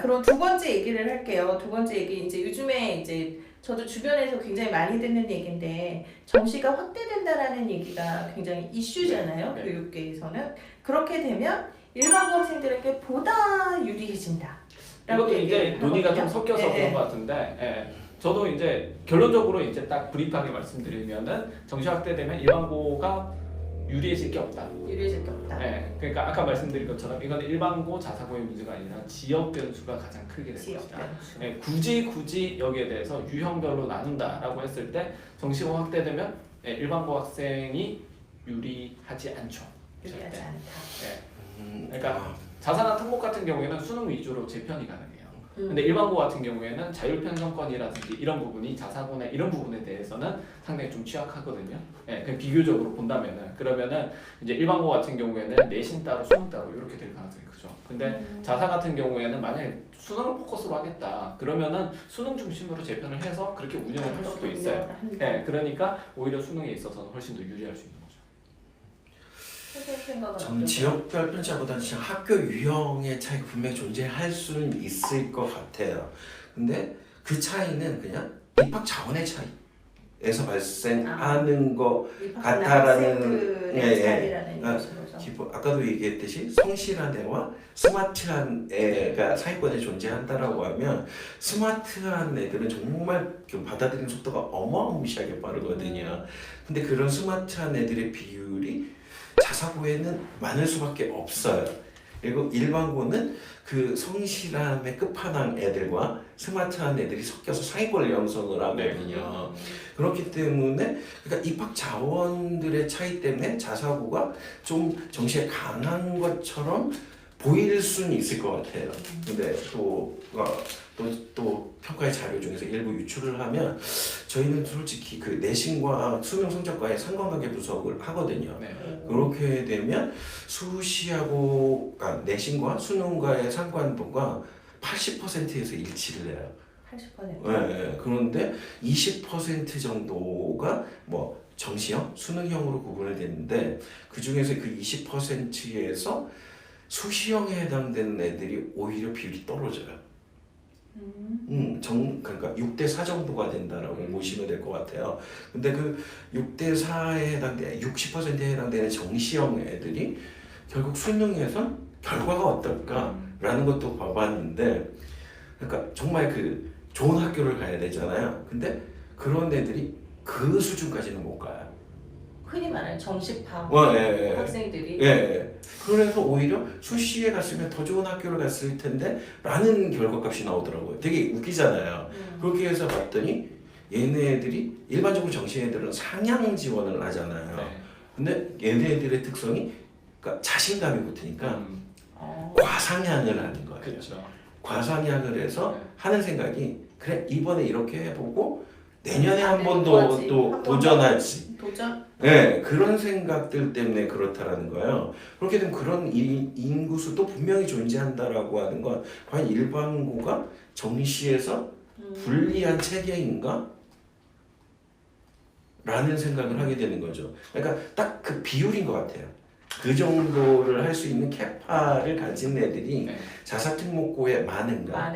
그럼 두 번째 얘기를 할게요. 두 번째 얘기 이제 요즘에 이제 저도 주변에서 굉장히 많이 듣는 얘기인데 정시가 확대된다라는 얘기가 굉장히 이슈잖아요. 네. 교육계에서는. 그렇게 되면 일반고 학생들에게 보다 유리해진다. 이것도 이제 논의가 좀 하거든요. 섞여서 그런 것 같은데, 저도 이제 결론적으로 이제 딱 브리프하게 말씀드리면은 정시 확대되면 일반고가 유리해질 게 없다. 유리해질 게 없다. 그러니까 아까 말씀드린 것처럼 이건 일반고 자사고의 문제가 아니라 지역 변수가 가장 크게 될 지역 것이다. 변수. 굳이 여기에 대해서 유형별로 나눈다라고 했을 때 정시고 확대되면 일반고 학생이 유리하지 않죠. 유리하지 않다. 그러니까 자사나 특목 같은 경우에는 수능 위주로 재편이 가능해요. 근데 일반고 같은 경우에는 자율편성권이라든지 이런 부분이 자사고나 이런 부분에 대해서는 상당히 좀 취약하거든요. 그냥 비교적으로 본다면은 그러면은 이제 일반고 같은 경우에는 내신 따로 수능 따로 이렇게 될 가능성이 크죠. 근데 자사 같은 경우에는 만약에 수능을 포커스로 하겠다 그러면은 수능 중심으로 재편을 해서 그렇게 운영을 할 수도 있어요. 그러니까 오히려 수능에 있어서는 훨씬 더 유리할 수 있는 거죠. 저는 지역별 편차보다는 진짜 학교 유형의 차이가 분명히 존재할 수는 있을 것 같아요. 근데 그 차이는 그냥 입학 자원의 차이에서 발생하는 것 같다라는 아까도 얘기했듯이 성실한 애와 스마트한 애가 사회권에 존재한다라고 하면 스마트한 애들은 정말 받아들이는 속도가 어마무시하게 빠르거든요. 근데 그런 스마트한 애들의 비율이 자사고에는 많을 수밖에 없어요. 그리고 일반고는 그 성실함의 끝판왕 애들과 스마트한 애들이 섞여서 상위권을 형성을 하거든요. 그렇기 때문에 그러니까 입학 자원들의 차이 때문에 자사고가 좀 정시에 강한 것처럼 보일 수는 있을 것 같아요. 근데 또 평가의 자료 중에서 일부 유출을 하면 저희는 솔직히 그 내신과 수능 성적과의 상관관계 분석을 하거든요. 그렇게 되면 수시하고 내신과 수능과의 상관도가 80%에서 일치를 해요. 80%? 그런데 20% 정도가 뭐 정시형, 수능형으로 구분이 됐는데 그 중에서 그 20%에서 수시형에 해당되는 애들이 오히려 비율이 떨어져요. 그러니까 6대4 정도가 된다라고 보시면 될 것 같아요. 근데 그 6대4에 해당되는 60%에 해당되는 정시형 애들이 결국 수능에선 결과가 어떨까라는 것도 봐봤는데, 그러니까 정말 그 좋은 학교를 가야 되잖아요. 근데 그런 애들이 그 수준까지는 못 가요. 흔히 말하는 정시파 학생들이. 그래서 오히려 수시에 갔으면 더 좋은 학교를 갔을 텐데 라는 결과값이 나오더라고요. 되게 웃기잖아요. 그렇게 해서 봤더니 얘네들이 일반적으로 정시 애들은 상향 지원을 하잖아요. 근데 얘네들의 특성이 그러니까 자신감이 붙으니까 과상향을 하는 거예요. 그렇죠. 과상향을 해서 하는 생각이 그래 이번에 이렇게 해보고 내년에 한 번 더 또 도전하지. 그런 생각들 때문에 그렇다라는 거예요. 그렇게 되면 그런 인구수도 분명히 존재한다라고 하는 건 과연 일반고가 정시에서 불리한 체계인가? 라는 생각을 하게 되는 거죠. 그러니까 딱 그 비율인 것 같아요. 그 정도를 할 수 있는 캐파를 가진 애들이 자사특목고에 많은가?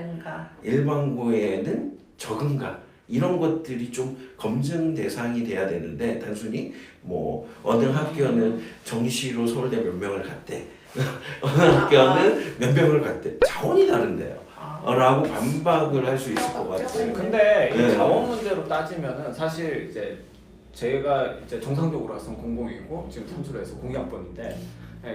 일반고에는 적은가? 이런 것들이 좀 검증 대상이 돼야 되는데 단순히 뭐 어느 학교는 정시로 서울대 몇 명을 갔대 어느 학교는 몇 명을 갔대 자원이 다른데요 라고 반박을 할 수 있을 것 같아요. 근데 이 자원 문제로 따지면은 사실 이제 제가 이제 정상적으로 학생 공공이고 지금 삼수로 해서 공학번인데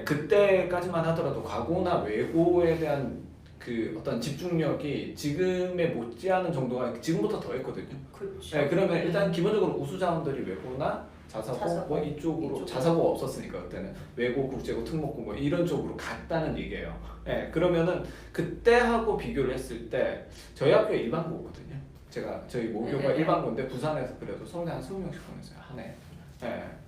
그때까지만 하더라도 과고나 외고에 대한 그 어떤 집중력이 지금에 못지않은 정도가 지금부터 더 했거든요. 그러면 일단 기본적으로 우수 자원들이 외고나 자사고 뭐 이쪽으로 자사고가 없었으니까 그때는 외고, 국제고, 특목고 뭐 이런 쪽으로 갔다는 얘기예요. 그러면은 그때하고 비교를 했을 때 저희 학교 일반고거든요. 저희 모교가 일반고인데 부산에서 그래도 서울대 한 20명씩 보냈어요 한 해.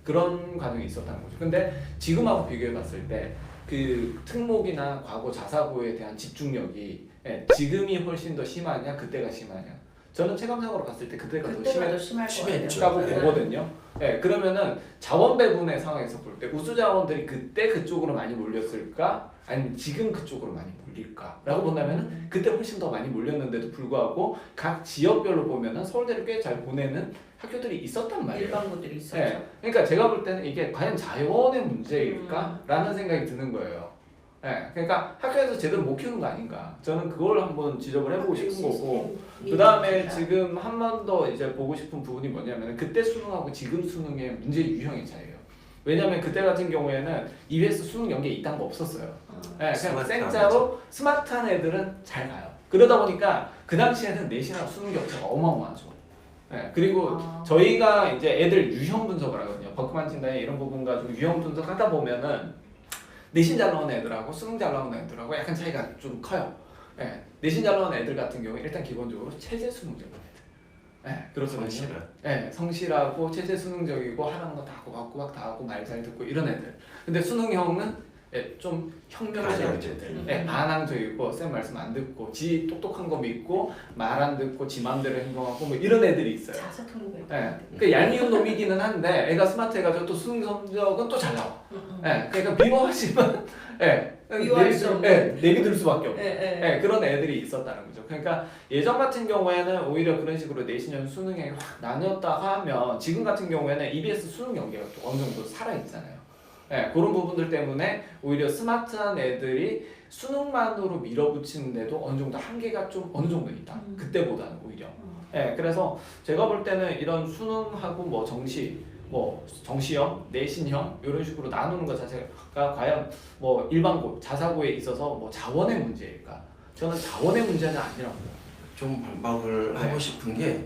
그런 과정이 있었다는 거죠. 근데 지금하고 비교해 봤을 때 그 특목이나 과고 자사고에 대한 집중력이 지금이 훨씬 더 심하냐 그때가 심하냐 저는 체감상으로 봤을 때 그때가 더 심했다고 보거든요. 그러면은 자원 배분의 상황에서 볼 때 우수 자원들이 그때 그쪽으로 많이 몰렸을까? 아니면 지금 그쪽으로 많이 몰릴까?라고 본다면은 그때 훨씬 더 많이 몰렸는데도 불구하고 각 지역별로 보면은 서울대를 꽤 잘 보내는 학교들이 있었단 말이에요. 일반고들이 있었죠. 그러니까 제가 볼 때는 이게 과연 자원의 문제일까라는 생각이 드는 거예요. 그러니까 학교에서 제대로 못 키우는 거 아닌가? 저는 그걸 한번 지적을 해보고 싶은 거고. 그 다음에 지금 한 번 더 이제 보고 싶은 부분이 뭐냐면 그때 수능하고 지금 수능의 문제 유형의 차이예요. 왜냐면 그때 같은 경우에는 EBS 수능 연계 이딴 거 없었어요. 그냥 생짜로 스마트한 애들은 잘 가요. 그러다 보니까 그 당시에는 내신하고 수능 격차가 어마어마하죠. 그리고 저희가 이제 애들 유형 분석을 하거든요. 버크만 진단에 이런 부분 가지고 유형 분석하다 보면은 내신 잘 나오는 애들하고 수능 잘 나오는 애들하고 약간 차이가 좀 커요. 내신 잘 나오는 애들 같은 경우에 일단 기본적으로 체제 수능적인 애들. 그렇거든요. 성실하고 체제 수능적이고 하라는 거 다 하고 바꾸박 다 하고 말 잘 듣고 이런 애들. 근데 수능형은 좀 혁명적인 애들. 반항적이고 쌤 말씀 안 듣고 지 똑똑한 거 믿고 말 안 듣고 지 맘대로 행동하고 뭐 이런 애들이 있어요. 자사통일. 그 얄미운 놈이기는 한데 애가 스마트해가지고 또 수능 성적은 또 잘 나와. 그러니까 미워하지만 미워할 수 없는. 내비 들 수밖에 없고 그런 애들이 있었다는 거죠. 그러니까 예전 같은 경우에는 오히려 그런 식으로 내신형 수능이 확 나뉘었다 하면 지금 같은 경우에는 EBS 수능 연계가 또 어느 정도 살아있잖아요. 그런 부분들 때문에 오히려 스마트한 애들이 수능만으로 밀어붙이는데도 어느 정도 한계가 좀 어느 정도 있다. 그때보다는 오히려. 그래서 제가 볼 때는 이런 수능하고 뭐 정시형, 내신형 이런 식으로 나누는 것 자체가 과연 뭐 일반고, 자사고에 있어서 뭐 자원의 문제일까? 저는 자원의 문제는 아니라고 봐요. 좀 반박을 하고 싶은 게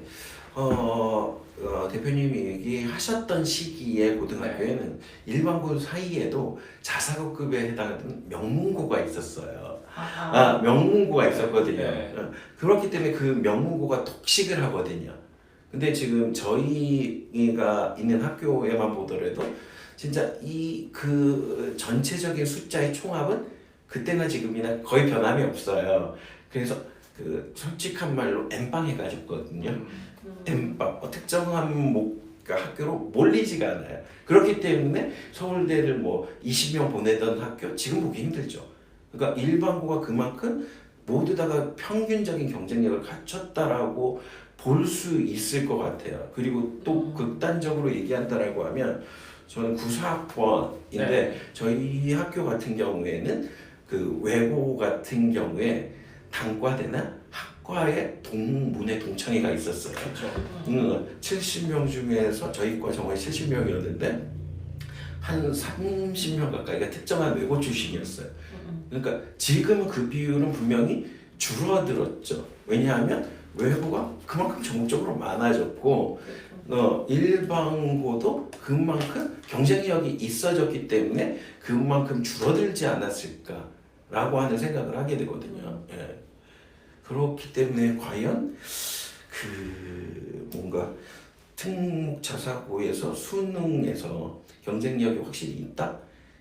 대표님이 얘기하셨던 시기에 고등학교에는 일반고 사이에도 자사고급에 해당하는 명문고가 있었어요. 명문고가 있었거든요. 그렇기 때문에 그 명문고가 독식을 하거든요. 근데 지금 저희가 있는 학교에만 보더라도 진짜 그 전체적인 숫자의 총합은 그때나 지금이나 거의 변함이 없어요. 그래서 그 솔직한 말로 엠빵 해가지고거든요. 엠빵 특정한 학교로 몰리지가 않아요. 그렇기 때문에 서울대를 뭐 20명 보내던 학교 지금 보기 힘들죠. 그러니까 일반고가 그만큼 모두 다가 평균적인 경쟁력을 갖췄다라고 볼 수 있을 것 같아요. 그리고 또 극단적으로 얘기한다라고 하면 저는 구사학번인데 저희 학교 같은 경우에는 그 외고 같은 경우에 단과대나 학과에 문해 동창회가 있었어요. 70명 중에서 저희 과 정말 70명이었는데 한 30명 가까이가 특정한 외고 출신이었어요. 그러니까 지금은 그 비율은 분명히 줄어들었죠. 왜냐하면 외고가 그만큼 전국적으로 많아졌고 일반고도 그만큼 경쟁력이 있어졌기 때문에 그만큼 줄어들지 않았을까라고 하는 생각을 하게 되거든요. 그렇기 때문에 과연 뭔가 특목자사고에서 수능에서 경쟁력이 확실히 있다?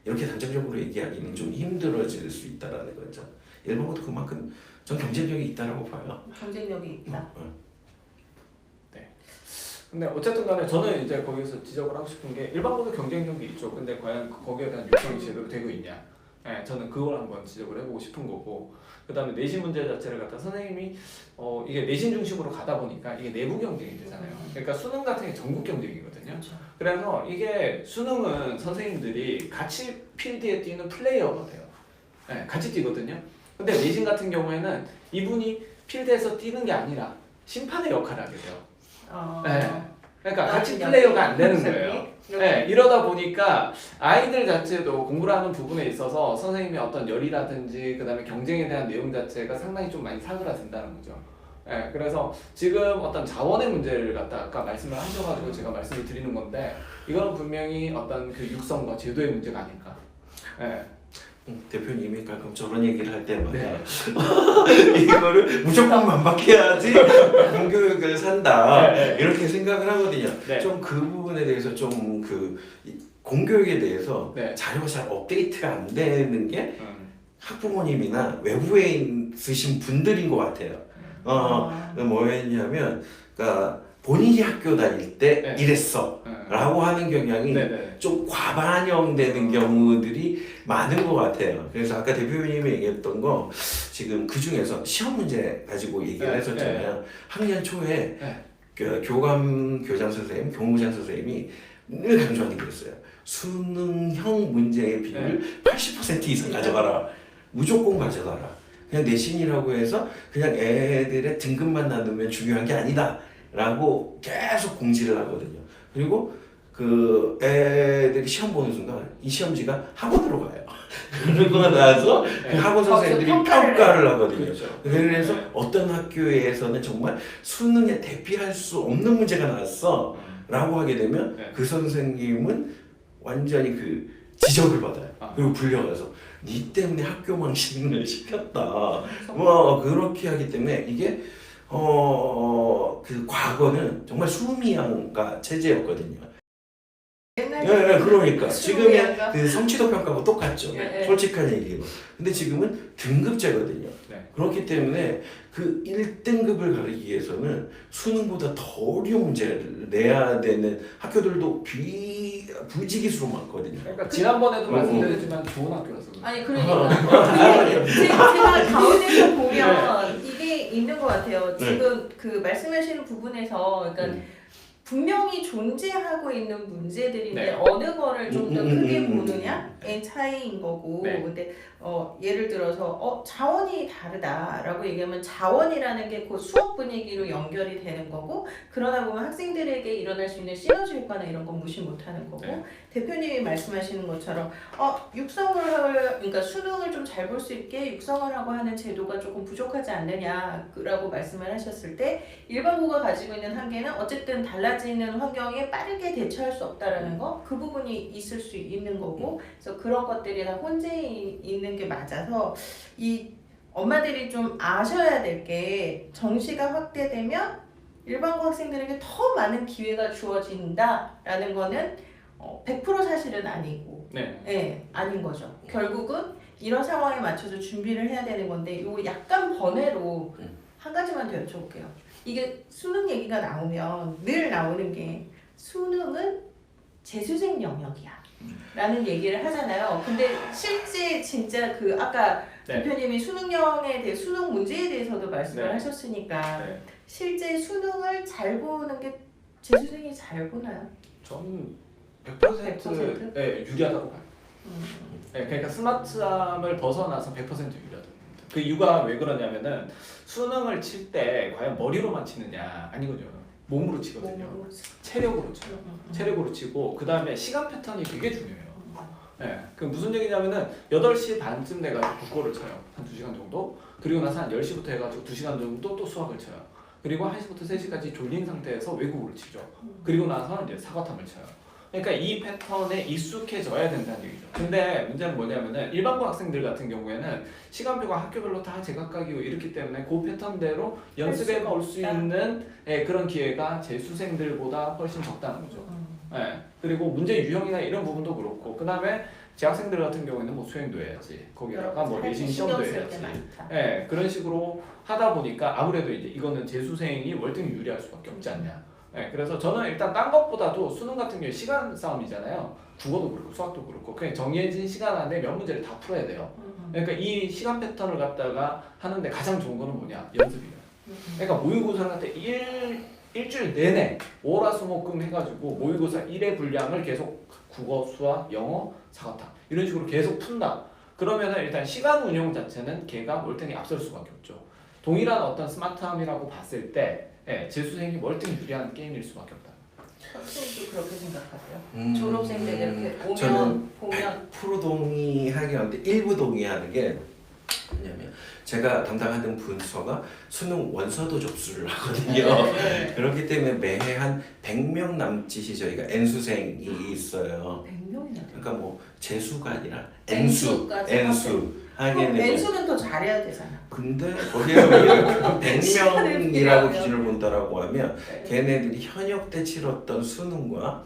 이렇게 단정적으로 얘기하기는 좀 힘들어질 수 있다라는 거죠. 일반고도 그만큼 전 경쟁력이 있다라고 봐요. 경쟁력이 있다. 근데 어쨌든 간에 저는 이제 거기서 지적을 하고 싶은 게 일반고도 경쟁력이 있죠. 근데 과연 거기에 대한 요청이 제대로 되고 있냐? 저는 그걸 한번 지적을 해보고 싶은 거고, 그 다음에 내신 문제 자체를 갖다 선생님이 이게 내신 중심으로 가다 보니까 이게 내부 경쟁이 되잖아요. 그러니까 수능 같은 게 전국 경쟁이거든요. 그렇죠. 그래서 이게 수능은 선생님들이 같이 필드에 뛰는 플레이어가 돼요. 같이 뛰거든요. 근데 내신 같은 경우에는 이분이 필드에서 뛰는 게 아니라 심판의 역할을 하게 돼요. 그러니까 같이 플레이어가 안 되는 거예요. 이러다 보니까 아이들 자체도 공부를 하는 부분에 있어서 선생님의 어떤 열이라든지 그 다음에 경쟁에 대한 내용 자체가 상당히 좀 많이 사그라든다는 거죠. 그래서 지금 어떤 자원의 문제를 갖다 아까 말씀을 하셔가지고 제가 말씀을 드리는 건데 이거는 분명히 어떤 그 육성과 제도의 문제가 아닐까. 대표님이 가끔 저런 얘기를 할 때마다 이거를 무조건 만박해야지 공교육을 산다 이렇게 생각을 하거든요. 좀 그 부분에 대해서 좀 그 공교육에 대해서 자료가 잘 업데이트가 안 되는 게 학부모님이나 외부에 있으신 분들인 것 같아요. 뭐였냐면, 그러니까 본인이 학교 다닐 때 네. 이랬어 네. 라고 하는 경향이 네네. 좀 과반영되는 경우들이 많은 것 같아요. 그래서 아까 대표님이 얘기했던 거 지금 그 중에서 시험 문제 가지고 얘기를 네, 했었잖아요. 학년 초에 네. 그 교장 선생님, 교무장 선생님이 늘 강조하는 게 있어요. 수능형 문제의 비율 80% 이상 가져가라. 무조건 가져가라. 그냥 내신이라고 해서 그냥 애들의 등급만 나누면 중요한 게 아니다. 라고 계속 공지를 하거든요. 그리고 그 애들이 시험 보는 순간 이 시험지가 학원으로 가요. 그러고 나서 그 학원 선생님들이 평가를 하거든요. 그렇죠. 그래서 어떤 학교에서는 정말 수능에 대비할 수 없는 문제가 나왔어 라고 하게 되면 네. 그 선생님은 완전히 그 지적을 받아요. 그리고 불려가서 니 때문에 학교 망신을 시켰다. 뭐 그렇게 하기 때문에 이게 그 과거는 정말 수미양가 체제였거든요. 옛날에 네, 그러니까 지금의 수능이란가? 그 성취도 평가하고 똑같죠. 네. 솔직한 얘기로. 근데 지금은 등급제거든요. 네. 그렇기 때문에 그 1등급을 가리기 위해서는 수능보다 더 어려운 문제를 내야 되는 학교들도 부지기수로 많거든요. 그러니까 지난번에도 말씀드렸지만 좋은 학교라서 그래요. 아니 그러니까 근데 제가 가운데서 보면 이게 있는 것 같아요. 지금 그 말씀하시는 부분에서 그러니까 분명히 존재하고 있는 문제들인데 네. 어느 거를 좀 더 크게 보느냐의 차이인 거고 네. 근데 예를 들어서 자원이 다르다라고 얘기하면 자원이라는 게 그 수업 분위기로 연결이 되는 거고 그러다 보면 학생들에게 일어날 수 있는 시너지 효과나 이런 건 무시 못하는 거고 네. 대표님이 말씀하시는 것처럼 그러니까 수능을 좀 잘 볼 수 있게 육성을 하고 하는 제도가 조금 부족하지 않느냐라고 말씀을 하셨을 때 일반고가 가지고 있는 한계는 어쨌든 달라지는 환경에 빠르게 대처할 수 없다라는 거 그 부분이 있을 수 있는 거고 그래서 그런 것들이 다 혼재해 있는 게 맞아서 이 엄마들이 좀 아셔야 될 게 정시가 확대되면 일반고 학생들에게 더 많은 기회가 주어진다라는 거는 100% 사실은 아니고 네. 아닌 거죠. 결국은 이런 상황에 맞춰서 준비를 해야 되는 건데 이거 약간 번외로 한 가지만 더 여쭤볼게요. 이게 수능 얘기가 나오면 늘 나오는 게 수능은 재수생 영역이야 라는 얘기를 하잖아요. 근데 실제 진짜 그 아까 네. 대표님이 수능형에 대해 수능 문제에 대해서도 말씀을 네. 하셨으니까 네. 실제 수능을 잘 보는 게 재수생이 잘 보나요? 저는 100%? 100%에 유리하다고 봐요. 네, 그러니까 스마트함을 벗어나서 100% 유리하다. 그 이유가 왜 그러냐면은 수능을 칠 때 과연 머리로만 치느냐 아니거든요. 몸으로 치거든요. 체력으로 쳐요. 체력으로 치고 그 다음에 시간 패턴이 되게 중요해요. 네, 그 무슨 얘기냐면은 8시 반쯤 돼가지고 국어를 쳐요. 한 2시간 정도. 그리고 나서 한 10시부터 해가지고 2시간 정도 또 수학을 쳐요. 그리고 1시부터 3시까지 졸린 상태에서 외국어를 치죠. 그리고 나서 이제 사과탐을 쳐요. 그러니까 이 패턴에 익숙해져야 된다는 얘기죠. 근데 문제는 뭐냐면은 일반고 학생들 같은 경우에는 시간표가 학교별로 다 제각각이고 이렇기 때문에 그 패턴대로 연습해 볼 수 있는 그런 기회가 재수생들보다 훨씬 적다는 거죠. 그리고 문제 유형이나 이런 부분도 그렇고 그 다음에 재학생들 같은 경우에는 뭐 수행도 해야지 거기다가 뭐 내신 시험도 해야지 그런 식으로 하다 보니까 아무래도 이제 이거는 재수생이 월등히 유리할 수밖에 없지 않냐. 그래서 저는 일단 딴 것보다도 수능 같은 경우에 시간 싸움이잖아요. 국어도 그렇고 수학도 그렇고 그냥 정해진 시간 안에 몇 문제를 다 풀어야 돼요. 그러니까 이 시간 패턴을 갖다가 하는데 가장 좋은 거는 뭐냐? 연습이에요. 그러니까 모의고사를 할 때 일주일 내내 월화수목금 해가지고 모의고사 1회 분량을 계속 국어, 수학, 영어, 사과탐 이런 식으로 계속 푼다. 그러면은 일단 시간 운용 자체는 걔가 월등히 앞설 수밖에 없죠. 동일한 어떤 스마트함이라고 봤을 때 재수생이 월등히 유리한 게임일 수밖에 없다. 학생도 그렇게 생각하세요? 졸업생들 이렇게 오면 저는 보면 100% 동의하긴 하는데 일부 동의하는 게 뭐냐면 제가 담당하는 부서가 수능 원서도 접수를 하거든요. 그렇기 때문에 매해 한 100명 남짓이 저희가 N수생이 있어요. 100명이나 그러니까 뭐 재수가 아니라 N수까지 N수 하게 되면 N수는 더 잘해야 되잖아. 근데 거기에 100명이라고 기준을 본다라고 하면 걔네들이 현역 때 치렀던 수능과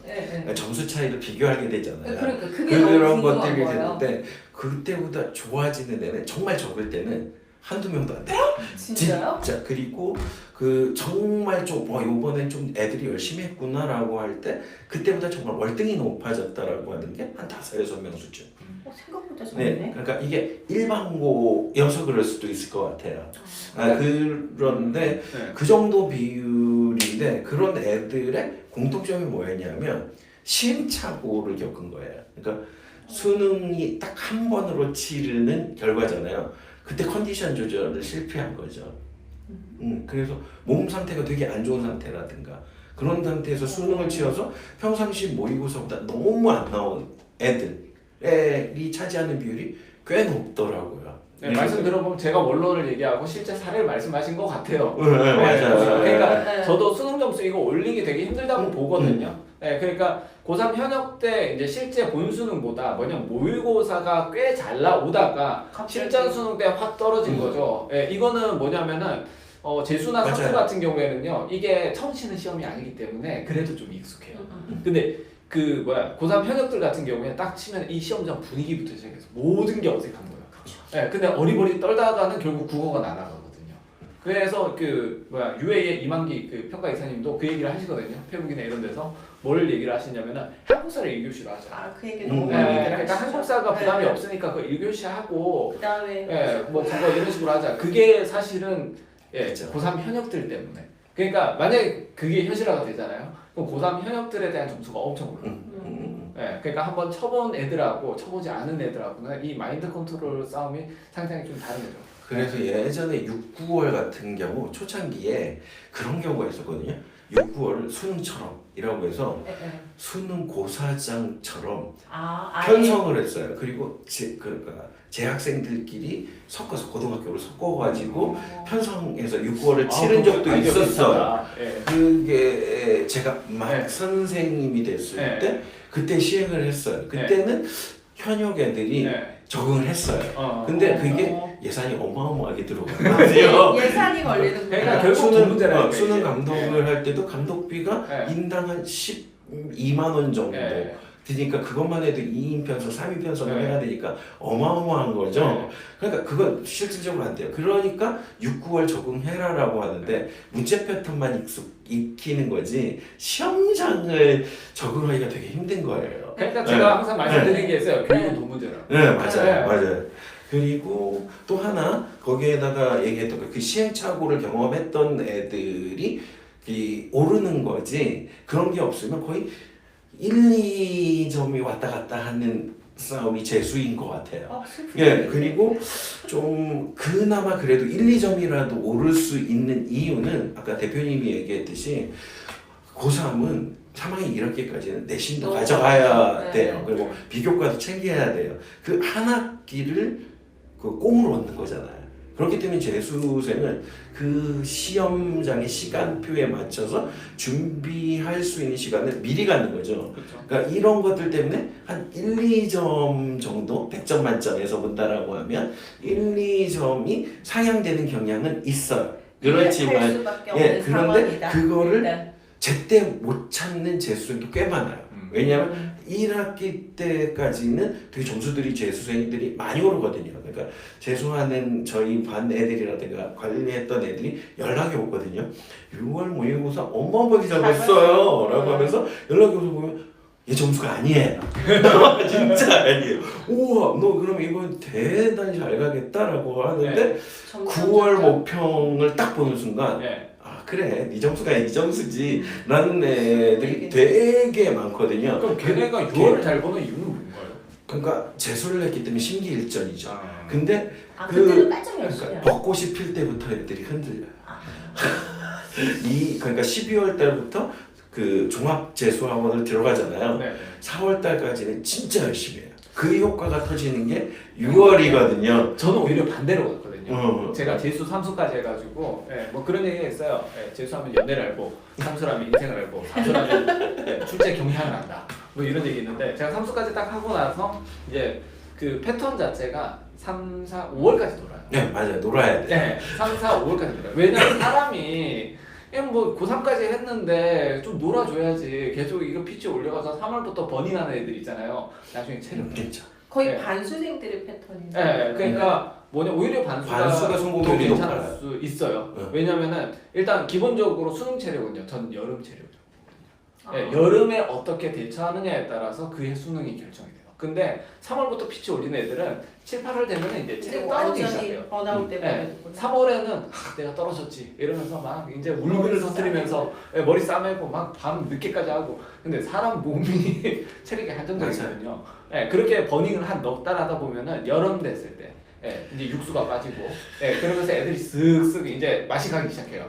점수 차이를 비교하게 되잖아요. 그러니까 그게 그런 너무 궁금한 것들이 거예요. 되는데 그때보다 좋아지는 애는 정말 적을 때는 한두 명도 안 돼요. 진짜요? 진짜. 그리고 그 정말 좀 요번엔 좀 애들이 열심히 했구나라고 할 때 그때보다 정말 월등히 높아졌다라고 하는 게 한 5-6명 수준. 생각보다 네, 적네. 그러니까 이게 일반고여서 그럴 수도 있을 것 같아요. 그런데 네. 그 정도 비율인데 그런 애들의 공통점이 뭐였냐면 시행착오를 겪은 거예요. 그러니까 수능이 딱 한 번으로 치르는 결과잖아요. 그때 컨디션 조절을 실패한 거죠. 그래서 몸 상태가 되게 안 좋은 상태라든가 그런 상태에서 수능을 치러서 평상시 모의고사보다 너무 안 나온 애들이 차지하는 비율이 꽤 높더라고요. 네, 말씀 들어보면 제가 원론을 얘기하고 실제 사례를 말씀하신 것 같아요. 네, 맞아요. 그러니까 네. 저도 수능 점수 이거 올리기 되게 힘들다고 보거든요. 네, 그러니까 고3 현역 때 이제 실제 본 수능보다 뭐냐면 모의고사가 꽤 잘 나오다가 실전 수능 때 확 떨어진 거죠. 네, 이거는 뭐냐면은 재수나 사수 맞아요. 같은 경우에는요, 이게 처음 치는 시험이 아니기 때문에 그래도 좀 익숙해요. 근데 그 고3 현역들 같은 경우에 딱 치면 이 시험장 분위기부터 시작해서 모든 게 어색한 거예요. 네, 근데 어리버리 떨다가는 결국 국어가 날아가거든요. 그래서 UA의 이만기 그 평가 이사님도 그 얘기를 하시거든요. 페북이나 이런 데서 뭘 얘기를 하시냐면은 한국사를 1교시로 하자. 그 얘기 너무 네, 많이 얘기를 그러니까 하시죠. 한국사가 부담이 네. 없으니까 그 1교시 하고 그다음에 뭐 그거 이런 식으로 하자. 그게 사실은 그렇죠. 고3 현역들 때문에. 그러니까 만약에 그게 현실화가 되잖아요. 그럼 고3 현역들에 대한 점수가 엄청 올라요. 그러니까 한번 쳐본 애들하고 쳐보지 않은 애들하고는 이 마인드 컨트롤 싸움이 상당히 좀 다른 거죠. 그래서 예전에 6, 9월 같은 경우 초창기에 그런 경우가 있었거든요. 6, 9월 수능처럼이라고 해서 수능 고사장처럼 편성을 했어요. 그리고 그러니까 재학생들끼리 섞어서 고등학교를 섞어가지고 편성해서 6, 9월을 치른 적도 있었어요. 그게 제가 막 선생님이 됐을 때 그때 시행을 했어요. 그때는 현역 애들이 적응을 했어요. 근데 그게 예산이 어마어마하게 들어가거든요. 예산이 걸리는 그러니까 거예요. 결국 돈 문제라니까, 수능 이게. 감독을 할 때도 감독비가 인당 한 12만 원 정도 드니까 그것만 해도 2인 편성, 3인 편성을 해야 되니까 어마어마한 거죠. 그러니까 그건 실질적으로 안 돼요. 그러니까 6, 9월 적응해라라고 하는데 문제 패턴만 익히는 거지 시험장을 적응하기가 되게 힘든 거예요. 그러니까 제가 항상 말씀드리는 게 있어요. 교육은 돈 문제라고. 네, 맞아요. 그리고 또 하나 거기에다가 얘기했던 그 시행착오를 경험했던 애들이 오르는 거지 그런 게 없으면 거의 1, 2점이 왔다 갔다 하는 싸움이 재수인 것 같아요. 그리고 좀 그나마 그래도 1, 2점이라도 오를 수 있는 이유는 아까 대표님이 얘기했듯이 고3은 3학년 1학기까지는 내신도 가져가야 돼요. 그리고 비교과도 챙겨야 돼요. 그 한 학기를 그 꽁으로 얻는 거잖아요. 그렇기 때문에 재수생은 그 시험장의 시간표에 맞춰서 준비할 수 있는 시간을 미리 갖는 거죠. 그러니까 이런 것들 때문에 한 1, 2점 정도 100점 만점에서 본다라고 하면 1, 2점이 상향되는 경향은 있어요. 그렇지만 그런데 그거를 제때 못 찾는 재수생도 꽤 많아요. 왜냐하면 1학기 때까지는 되게 점수들이 재수생들이 많이 오르거든요. 그러니까 재수하는 저희 반 애들이라든가 관리했던 애들이 연락이 오거든요. 6월 모의고사 어마어마하게 잘 봤어요 라고 하면서 연락이 오서 보면 얘 점수가 아니에요. 진짜 아니에요. 우와 너 그럼 이번 대단히 잘 가겠다라고 하는데 9월 모평을 딱 보는 순간 그래 네 점수가 이 점수지 라는 애들이 되게 많거든요. 그럼 걔네가 6월을 잘 보는 이유는 뭔가요? 그러니까 재수를 했기 때문에 심기일전이죠. 근데 그때는 반짝 열심히 그러니까 벚꽃이 필 때부터 애들이 흔들려요. 그러니까 12월 달부터 그 종합 재수학원을 들어가잖아요. 4월 달까지는 진짜 열심히 해요. 그 효과가 터지는 게 6월이거든요. 저는 오히려 반대로 갔거든요. 제가 재수 3수까지 해가지고 뭐 그런 얘기가 있어요. 재수하면 연애를 알고 3수라면 인생을 알고 4수라면 출제 경향을 안다. 뭐 이런 얘기 있는데 제가 3수까지 딱 하고 나서 이제 그 패턴 자체가 3, 4, 5월까지 놀아요. 네 맞아요. 놀아야 돼. 3, 4, 5월까지 놀아요. 왜냐면 사람이 뭐 고3까지 했는데 좀 놀아줘야지. 계속 이거 피치 올려가서 3월부터 버닝하는 애들 있잖아요. 나중에 체력 그렇죠. 거의 네. 반수생들의 패턴이네. 네, 그러니까 뭐냐 오히려 반수가 반수가 더 성공률이 괜찮을 높아요. 수 있어요. 네. 왜냐면은 일단 기본적으로 수능 체력은요, 전 여름 체력이요. 아. 네, 여름에 어떻게 대처하느냐에 따라서 그의 수능이 결정이 돼요. 근데 3월부터 피치 올리는 애들은 7, 8월 되면 이제 이제 체력이 떨어지기 완전히 시작해요. 번아웃 때문에 네, 그렇구나. 3월에는 내가 떨어졌지 이러면서 막 이제 울분을 터뜨리면서 머리 싸매고 막 밤 늦게까지 하고. 근데 사람 몸이 체력이 한정적이거든요. 네, 그렇게 버닝을 한 넉 달 하다 보면은 여름 됐을 때 이제 육수가 빠지고 그러면서 애들이 쓱쓱 이제 맛이 가기 시작해요.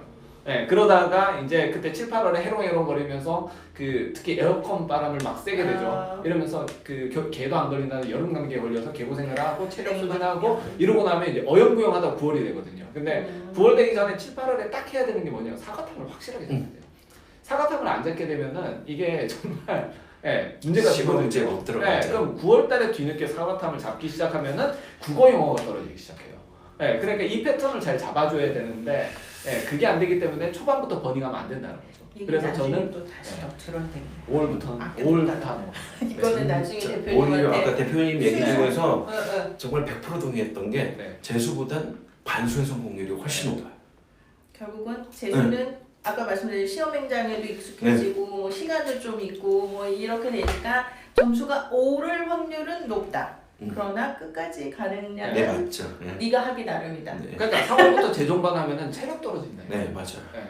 그러다가 이제 그때 7, 8월에 해롱해롱 거리면서 그 특히 에어컨 바람을 막 세게 되죠. 이러면서 그 개도 안 걸린다는 여름 감기에 걸려서 개고생을 하고 체력 소진하고 이러고 나면 이제 어영부영하다 9월이 되거든요. 근데 9월 되기 전에 7, 8월에 딱 해야 되는 게 뭐냐면 사과탕을 확실하게 잡아야 돼요. 사과탕을 안 잡게 되면은 이게 정말 문제가 시험 되거든요. 문제가 없더라고요. 그럼 9월달에 뒤늦게 사과탕을 잡기 시작하면은 국어 영어가 떨어지기 시작해요. 그러니까 이 패턴을 잘 잡아줘야 되는데 그게 안 되기 때문에 초반부터 버닝하면 안 된다는 거죠. 그래서 저는 또 다시 엎드려야 되겠네. 5월부터는 아, 5월부터 하는 거. 이거는 나중에 오히려 대표님한테 아까 대표님 얘기 수능. 중에서 응. 정말 100% 동의했던 게 네. 재수보단 반수의 성공률이 훨씬 높아요. 결국은 재수는 아까 말씀드린 시험 행장에도 익숙해지고 뭐 시간도 좀 있고 뭐 이렇게 되니까 점수가 오를 확률은 높다. 그러나 끝까지 가느냐는 네 맞죠. 네. 네가 하기 나름이다. 네. 그러니까 3월부터 재종반하면은 체력 떨어진다. 네 맞아요. 네.